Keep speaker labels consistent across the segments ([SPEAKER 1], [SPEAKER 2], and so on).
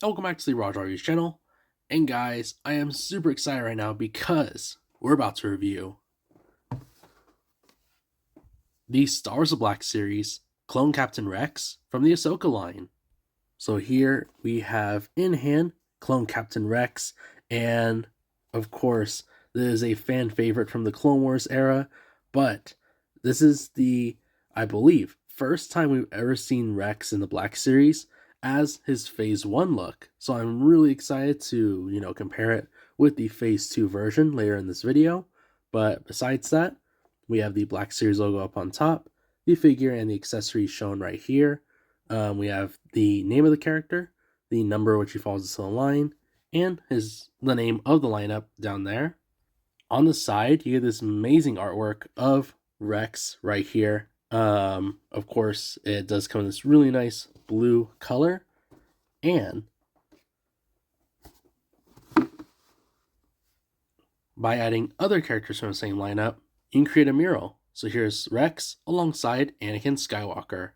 [SPEAKER 1] Welcome back to the Roger Reviews channel. And guys, I am super excited right now because we're about to review the Star Wars: The Black Series Clone Captain Rex from the Ahsoka line. So here we have in hand Clone Captain Rex, and of course, this is a fan favorite from the Clone Wars era, but this is the, I believe, first time we've ever seen Rex in the Black Series as his Phase 1 look. So I'm really excited to, compare it with the Phase 2 version later in this video. But besides that, we have the Black Series logo up on top, the figure and the accessories shown right here. We have the name of the character, the number which he falls into the line, and the name of the lineup down there. On the side, you get this amazing artwork of Rex right here. Of course, it does come in this really nice blue color, and by adding other characters from the same lineup, you can create a mural. So here's Rex alongside Anakin Skywalker.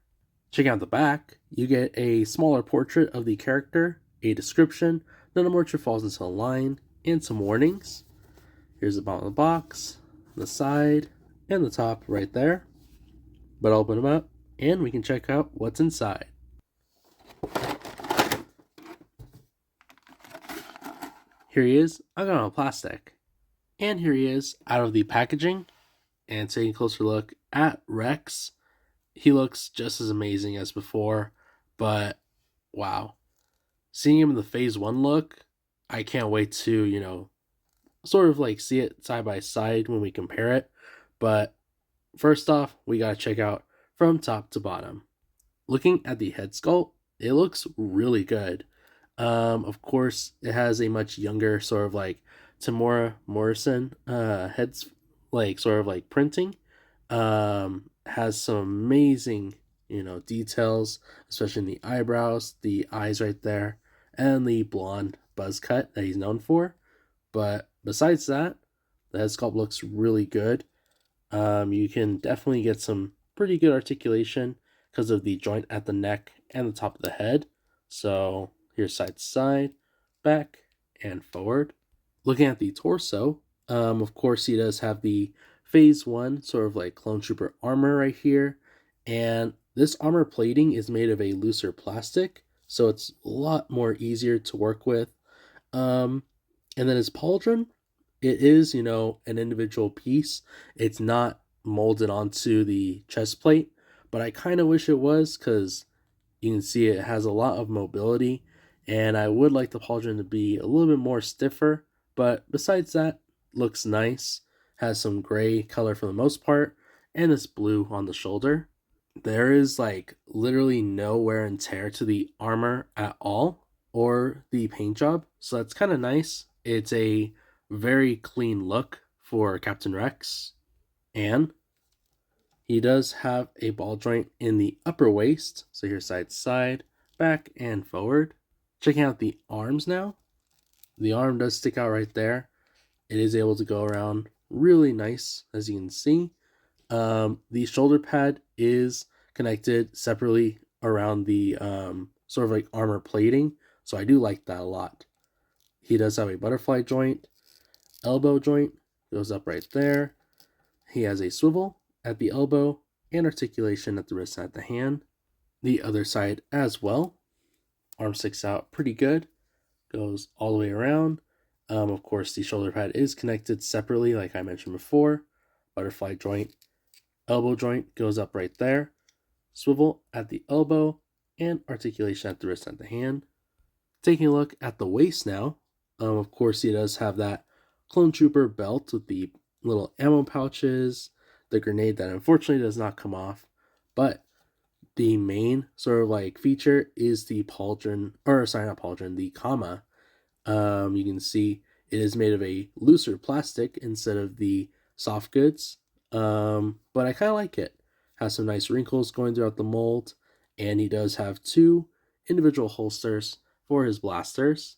[SPEAKER 1] Checking out the back, you get a smaller portrait of the character, a description, the number which falls into a line, and some warnings. Here's the bottom of the box, the side, and the top right there. But I'll open them up, and we can check out what's inside. Here he is, I got on plastic. And here he is out of the packaging. And taking a closer look at Rex, he looks just as amazing as before, but wow. Seeing him in the Phase 1 look, I can't wait to, sort of like see it side by side when we compare it. But first off, we gotta check out from top to bottom. Looking at the head sculpt, it looks really good. Of course, it has a much younger sort of like Tamora Morrison heads, like sort of like printing. Has some amazing, details, especially in the eyebrows, the eyes right there, and the blonde buzz cut that he's known for. But besides that, the head sculpt looks really good. You can definitely get some pretty good articulation because of the joint at the neck and the top of the head. So here's side to side, back, and forward. Looking at the torso, of course he does have the Phase 1 sort of like Clone Trooper armor right here. And this armor plating is made of a looser plastic, so it's a lot more easier to work with. And then his pauldron, it is, an individual piece. It's not molded onto the chest plate, but I kind of wish it was because you can see it has a lot of mobility, and I would like the pauldron to be a little bit more stiffer, but besides that, looks nice. Has some gray color for the most part, and this blue on the shoulder. There is like literally no wear and tear to the armor at all or the paint job, so that's kind of nice. It's a very clean look for Captain Rex, and he does have a ball joint in the upper waist, so here's side to side, back, and forward. Checking out the arms now. The arm does stick out right there. It is able to go around really nice, as you can see. The shoulder pad is connected separately around the sort of like armor plating, so I do like that a lot. He does have a butterfly joint. Elbow joint goes up right there. He has a swivel at the elbow and articulation at the wrist and at the hand. The other side as well. Arm sticks out pretty good. Goes all the way around. Of course, the shoulder pad is connected separately, like I mentioned before. Butterfly joint, elbow joint goes up right there. Swivel at the elbow and articulation at the wrist and the hand. Taking a look at the waist now. Of course, he does have that Clone Trooper belt with the little ammo pouches, the grenade that unfortunately does not come off, but the main sort of like feature is the pauldron, or sorry, not pauldron, the comma. You can see it is made of a looser plastic instead of the soft goods, but I kind of like it. Has some nice wrinkles going throughout the mold, and he does have two individual holsters for his blasters.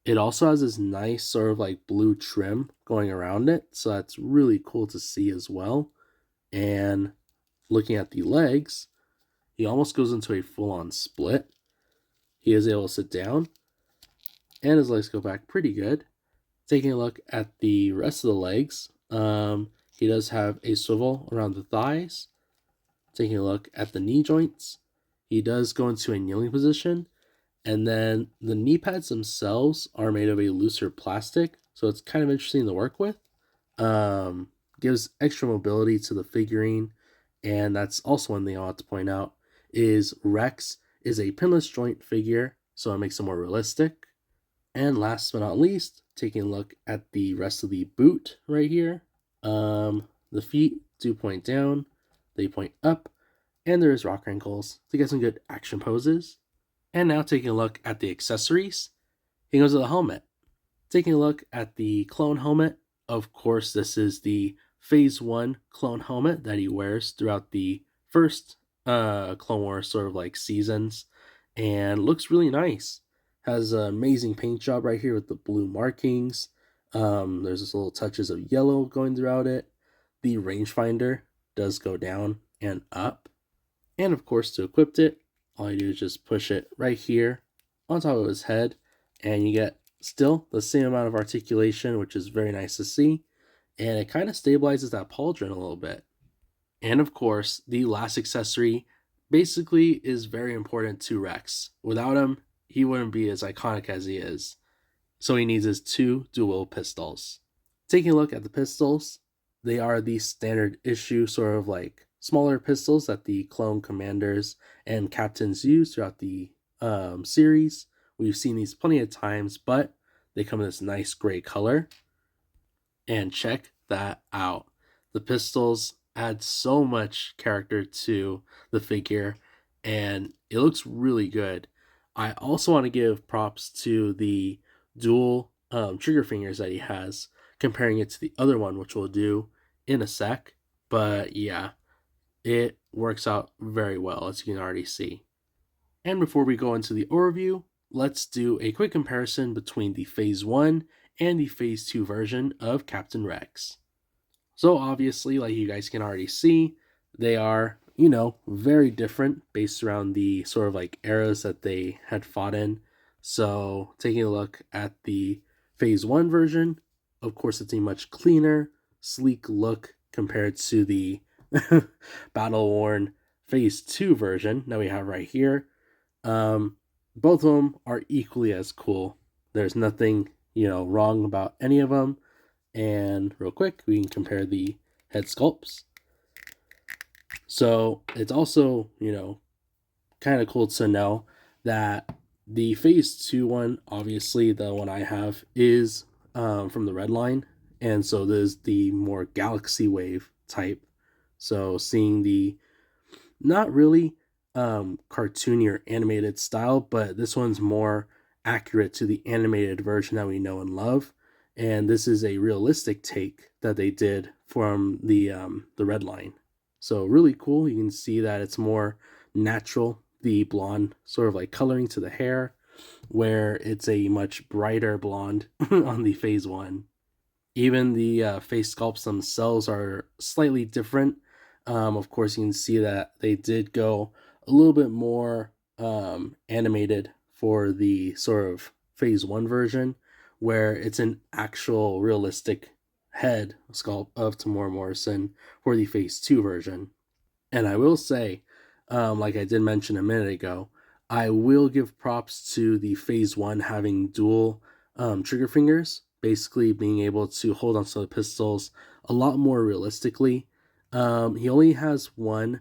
[SPEAKER 1] It also has this nice sort of like blue trim going around it, so that's really cool to see as well. And looking at the legs, he almost goes into a full-on split. He is able to sit down. and his legs go back pretty good. Taking a look at the rest of the legs, he does have a swivel around the thighs. Taking a look at the knee joints, he does go into a kneeling position, and then the knee pads themselves are made of a looser plastic, so it's kind of interesting to work with. Um, Gives extra mobility to the figurine, and that's also one thing I want to point out is Rex is a pinless joint figure, so it makes it more realistic. And last but not least, taking a look at the rest of the boot right here. The feet do point down, they point up, and there is rock ankles to get some good action poses. And now taking a look at the accessories, he goes to the helmet. Taking a look at the clone helmet, of course, this is the Phase 1 clone helmet that he wears throughout the first Clone Wars sort of like seasons, and looks really nice. Has an amazing paint job right here with the blue markings. There's just little touches of yellow going throughout it. The rangefinder does go down and up. And of course, to equip it, all you do is just push it right here on top of his head, and you get still the same amount of articulation, which is very nice to see. And it kind of stabilizes that pauldron a little bit. And of course, the last accessory basically is very important to Rex. Without him, he wouldn't be as iconic as he is. So he needs his 2 dual pistols. Taking a look at the pistols, they are the standard issue sort of like smaller pistols that the clone commanders and captains use throughout the series. We've seen these plenty of times, but they come in this nice gray color. And check that out. The pistols add so much character to the figure, and it looks really good. I also want to give props to the dual trigger fingers that he has, comparing it to the other one, which we'll do in a sec. But yeah, it works out very well, as you can already see. And before we go into the overview, let's do a quick comparison between the Phase 1 and the Phase 2 version of Captain Rex. So obviously, like you guys can already see, they are, very different based around the sort of like eras that they had fought in. So taking a look at the Phase 1 version, of course it's a much cleaner, sleek look compared to the battle-worn Phase 2 version that we have right here. Both of them are equally as cool. There's nothing, wrong about any of them. And real quick, we can compare the head sculpts. So it's also, kind of cool to know that the Phase 2 one, obviously the one I have, is from the red line. And so there's the more Galaxy Wave type. So seeing the not really cartoony or animated style, but this one's more accurate to the animated version that we know and love. And this is a realistic take that they did from the red line. So really cool. You can see that it's more natural, the blonde sort of like coloring to the hair, where it's a much brighter blonde on the Phase 1. Even the face sculpts themselves are slightly different. Of course, you can see that they did go a little bit more animated for the sort of Phase 1 version, where it's an actual realistic head sculpt of Temuera Morrison for the Phase 2 version. And I will say, like I did mention a minute ago, I will give props to the Phase 1 having dual trigger fingers, basically being able to hold onto the pistols a lot more realistically. He only has one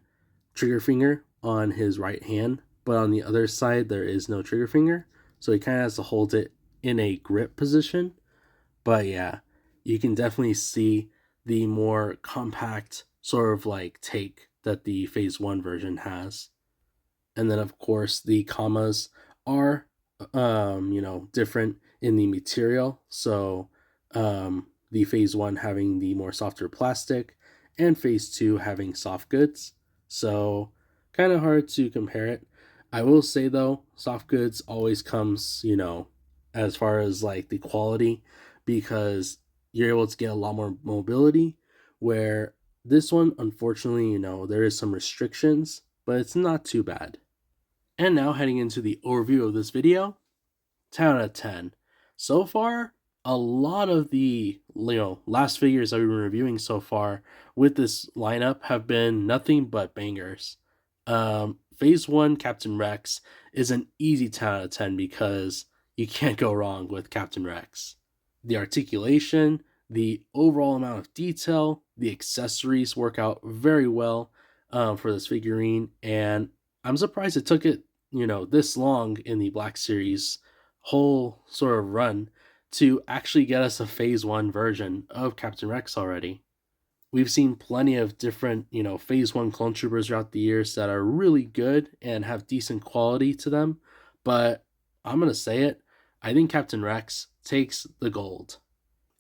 [SPEAKER 1] trigger finger on his right hand, but on the other side there is no trigger finger, so he kind of has to hold it in a grip position. But yeah, you can definitely see the more compact sort of like take that the Phase 1 version has. And then of course the commas are different in the material. So the Phase 1 having the more softer plastic and Phase 2 having soft goods. So kind of hard to compare it. I will say though, soft goods always comes, as far as like the quality, because you're able to get a lot more mobility, where this one, unfortunately, there is some restrictions, but it's not too bad. And now heading into the overview of this video, 10 out of 10. So far, a lot of the last figures that we've been reviewing so far with this lineup have been nothing but bangers. Phase one Captain Rex is an easy 10 out of 10 because you can't go wrong with Captain Rex. The articulation, the overall amount of detail, the accessories work out very well for this figurine, and I'm surprised it took it this long in the Black Series whole sort of run to actually get us a phase one version of Captain Rex already. We've seen plenty of different, phase one clone troopers throughout the years that are really good and have decent quality to them, but I'm going to say it, I think Captain Rex takes the gold.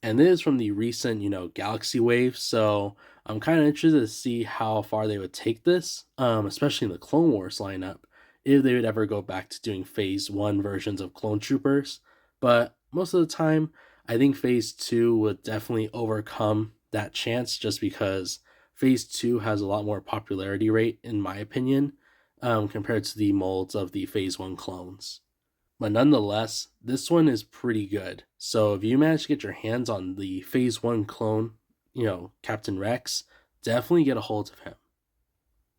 [SPEAKER 1] And this is from the recent, Galaxy Wave, so I'm kind of interested to see how far they would take this, especially in the Clone Wars lineup, if they would ever go back to doing Phase 1 versions of Clone Troopers. But most of the time, I think Phase 2 would definitely overcome that chance just because Phase 2 has a lot more popularity rate, in my opinion, compared to the molds of the Phase 1 clones. But nonetheless, this one is pretty good. So if you manage to get your hands on the Phase 1 clone, Captain Rex, definitely get a hold of him.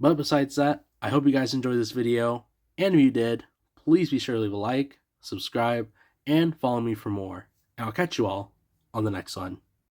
[SPEAKER 1] But besides that, I hope you guys enjoyed this video. And if you did, please be sure to leave a like, subscribe, and follow me for more. And I'll catch you all on the next one.